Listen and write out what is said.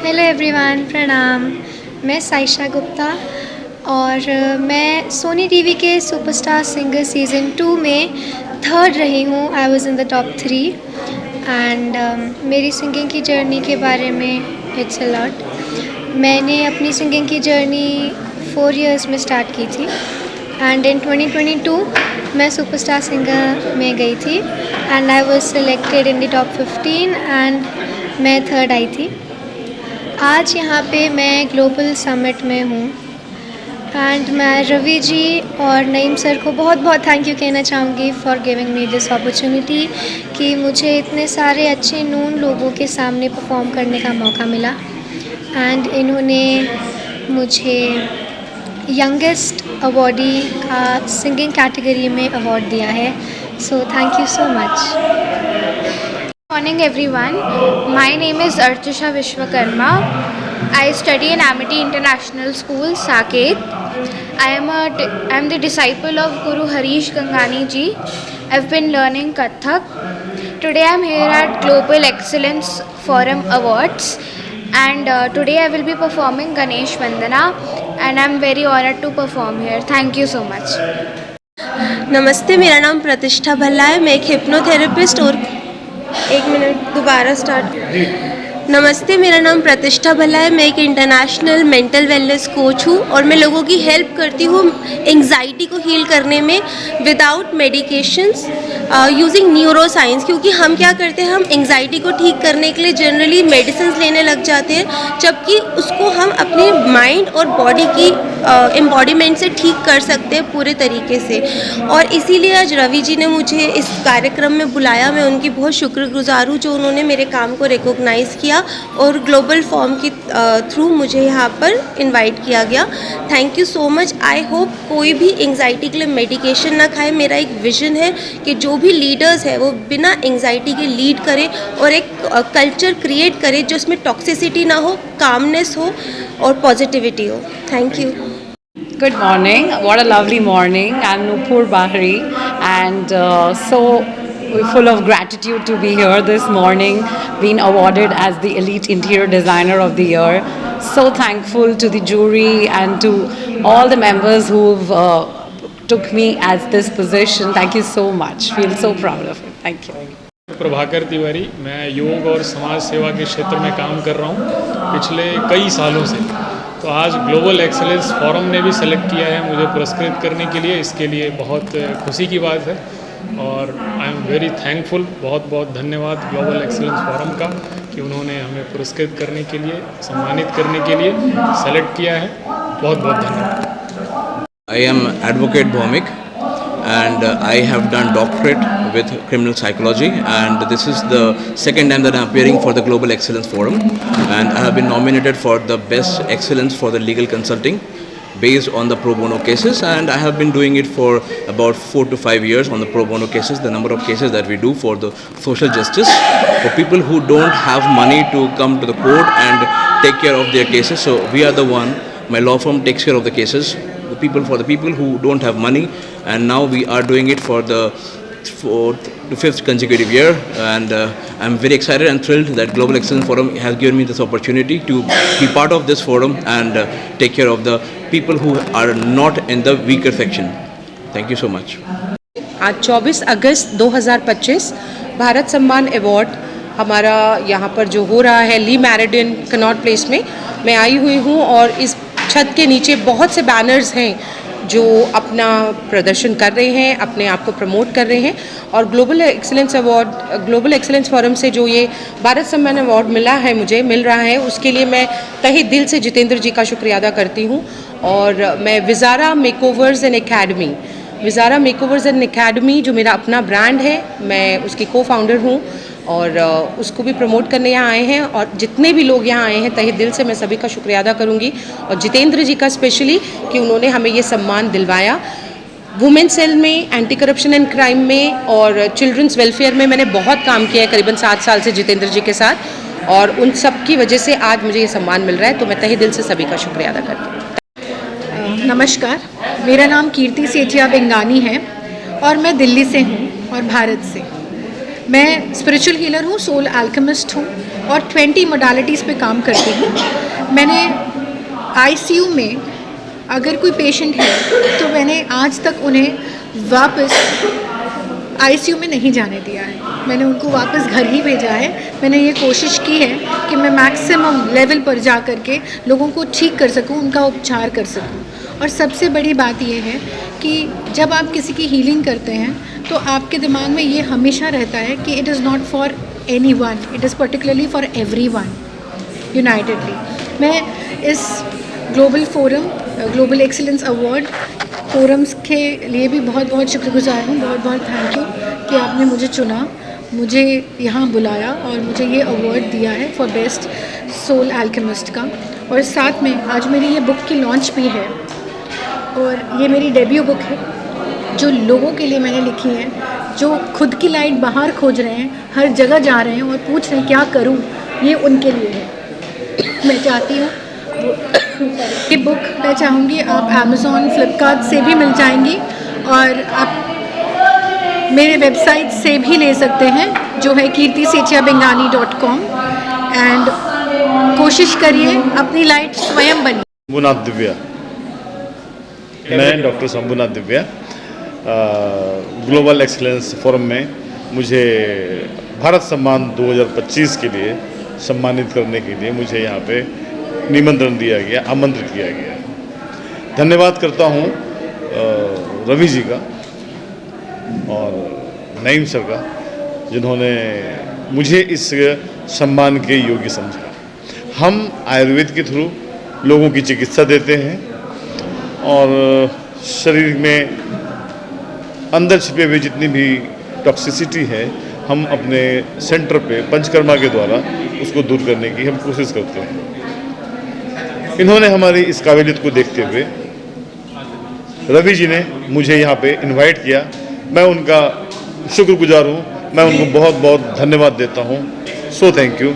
Hello everyone, प्रणाम। मैं साइशा गुप्ता और मैं सोनी टीवी के सुपरस्टार सिंगर सीज़न 2 में थर्ड रही हूँ। I was in the top 3 and मेरी सिंगिंग की जर्नी के बारे में इट्स अ लॉट। मैंने अपनी सिंगिंग की जर्नी 4 इयर्स में स्टार्ट की थी एंड इन 2022 मैं सुपरस्टार सिंगर में गई थी and I was selected in the top 15 and मैं थर्ड आई थी। आज यहाँ पे मैं ग्लोबल समिट में हूँ एंड मैं रवि जी और नईम सर को बहुत बहुत थैंक यू कहना चाहूँगी for giving me this opportunity कि मुझे इतने सारे अच्छे नून लोगों के सामने परफॉर्म करने का मौका मिला एंड इन्होंने मुझे यंगेस्ट अवॉर्डी का सिंगिंग कैटेगरी में अवार्ड दिया है। So thank you so much. Morning everyone, my name is Archusha Vishwakarma. I study in Amity International School, Saket. I am the disciple of Guru Harish Gangani ji. I've been learning Kathak. Today I am here at Global Excellence Forum Awards and today I will be performing Ganesh Vandana and I am very honored to perform here. Thank you so much. नमस्ते, मेरा नाम प्रतिष्ठा भल्ला है। मैं एक hypnotherapist और एक minute दोबारा स्टार्ट। नमस्ते, मेरा नाम प्रतिष्ठा भल्ला है। मैं एक इंटरनेशनल मेंटल वेलनेस कोच हूँ और मैं लोगों की हेल्प करती हूँ एंग्जाइटी को हील करने में without medications using neuro science. क्योंकि हम क्या करते हैं, हम एंग्जाइटी को ठीक करने के लिए जनरली मेडिसिन लेने लग जाते हैं, जबकि उसको हम अपने माइंड और बॉडी की एम्बॉडीमेंट से ठीक कर सकते हैं पूरे तरीके से। और इसीलिए आज रवि जी ने मुझे इस कार्यक्रम में बुलाया। मैं उनकी बहुत शुक्रगुजार हूँ जो उन्होंने मेरे काम को रिकॉग्नाइज़ किया और ग्लोबल फॉर्म के थ्रू मुझे यहाँ पर इनवाइट किया गया। Thank you so much. I hope कोई भी एंग्जाइटी के लिए मेडिकेशन ना खाए। मेरा एक विज़न है कि जो भी लीडर्स है वो बिना एंग्जाइटी के लीड करें और एक कल्चर क्रिएट करें जिसमें टॉक्सिसिटी ना हो, कामनेस हो और पॉजिटिविटी हो। Thank you. Good morning. What a lovely morning. I'm Nupur Bahri and we're full of gratitude to be here this morning, being awarded as the Elite Interior Designer of the Year. So thankful to the jury and to all the members who've took me as this position. Thank you so much. Feel so proud of it. Thank you. Prabhakar Tiwari, मैं योग और समाज सेवा के क्षेत्र में काम कर रहा हूँ पिछले कई सालों से। तो आज ग्लोबल एक्सेलेंस फोरम ने भी सेलेक्ट किया है मुझे पुरस्कृत करने के लिए। इसके लिए बहुत खुशी की बात है और आई एम वेरी थैंकफुल। बहुत बहुत धन्यवाद ग्लोबल एक्सेलेंस फोरम का कि उन्होंने हमें पुरस्कृत करने के लिए, सम्मानित करने के लिए सेलेक्ट किया है। बहुत बहुत धन्यवाद। I am Advocate Bhomik and I have done doctorate with criminal psychology, and this is the second time that I am appearing for the Global Excellence Forum, and I have been nominated for the Best Excellence for the Legal Consulting based on the pro bono cases, and I have been doing it for about 4 to 5 years on the pro bono cases, the number of cases that we do for the social justice for people who don't have money to come to the court and take care of their cases. So we are the one, my law firm takes care of the cases, for the people who don't have money, and now we are doing it for the 4th to 5th consecutive year, and I'm very excited and thrilled that Global Excellence Forum has given me this opportunity to be part of this forum and take care of the people who are not in the weaker section. Thank you so much. आज 24 अगस्त 2025 भारत सम्मान award हमारा यहाँ पर जो हो रहा है ली Meridian Connaught place में मैं आई हुई हूँ और इस छत के नीचे बहुत से बैनर्स हैं जो अपना प्रदर्शन कर रहे हैं, अपने आप को प्रमोट कर रहे हैं। और ग्लोबल एक्सीलेंस फोरम से जो ये भारत सम्मान अवार्ड मिल रहा है उसके लिए मैं तहे दिल से जितेंद्र जी का शुक्रिया अदा करती हूँ। और मैं विज़ारा मेकओवर्स एंड एकेडमी जो मेरा अपना ब्रांड है, मैं उसकी को फाउंडर हूँ और उसको भी प्रमोट करने यहाँ आए हैं। और जितने भी लोग यहाँ आए हैं तहे दिल से मैं सभी का शुक्रिया अदा करूँगी और जितेंद्र जी का स्पेशली कि उन्होंने हमें ये सम्मान दिलवाया। वुमेन सेल में, एंटी करप्शन एंड क्राइम में और चिल्ड्रंस वेलफेयर में मैंने बहुत काम किया है करीबन 7 साल से जितेंद्र जी के साथ, और उन सब की वजह से आज मुझे ये सम्मान मिल रहा है, तो मैं तहे दिल से सभी का शुक्रिया अदा करती हूँ। नमस्कार, मेरा नाम कीर्ति सेठिया बेंगानी है और मैं दिल्ली से हूँ और भारत से। मैं स्पिरिचुअल हीलर हूँ, सोल अल्केमिस्ट हूँ और 20 मोडालिटीज़ पे काम करती हूँ। मैंने आईसीयू में अगर कोई पेशेंट है तो मैंने आज तक उन्हें वापस आईसीयू में नहीं जाने दिया है। मैंने उनको वापस घर ही भेजा है। मैंने ये कोशिश की है कि मैं मैक्सिमम लेवल पर जा कर के लोगों को ठीक कर सकूं, उनका उपचार कर सकूं। और सबसे बड़ी बात ये है कि जब आप किसी की हीलिंग करते हैं तो आपके दिमाग में ये हमेशा रहता है कि it is not for any one, it is particularly for every one unitedly. मैं इस global forum, global excellence award forums के लिए भी बहुत बहुत शुक्रगुजार हूँ। बहुत बहुत थैंक यू कि आपने मुझे चुना, मुझे यहाँ बुलाया और मुझे ये अवार्ड दिया है फॉर बेस्ट सोल एल्केमिस्ट का। और साथ में आज मेरी ये बुक की लॉन्च भी है और ये मेरी डेब्यू बुक है जो लोगों के लिए मैंने लिखी है, जो खुद की लाइट बाहर खोज रहे हैं, हर जगह जा रहे हैं और पूछ रहे हैं क्या करूँ, ये उनके लिए है। मैं चाहती हूँ ये बुक मैं चाहूँगी आप अमेज़ॉन, फ्लिपकार्ट से भी मिल जाएंगी और आप मेरे वेबसाइट से भी ले सकते हैं जो है kirtisethiabengani.com। एंड कोशिश करिए अपनी लाइट स्वयं बनिए। शंभुनाथ दिव्या, मैं doctor Shambhunath Divya global excellence forum में मुझे भारत सम्मान 2025 के लिए सम्मानित करने के लिए मुझे यहाँ पे निमंत्रण दिया गया, आमंत्रित किया गया। धन्यवाद करता हूँ रवि जी का और नईम सर का जिन्होंने मुझे इस सम्मान के योग्य समझा। हम आयुर्वेद के थ्रू लोगों की चिकित्सा देते हैं और शरीर में अंदर छिपे हुए जितनी भी टॉक्सिसिटी है हम अपने सेंटर पे पंचकर्मा के द्वारा उसको दूर करने की हम कोशिश करते हैं। इन्होंने हमारी इस काबिलियत को देखते हुए रवि जी ने मुझे यहाँ पे इनवाइट किया। मैं उनका शुक्रगुजार हूँ, मैं उनको बहुत बहुत धन्यवाद देता हूँ। So thank you.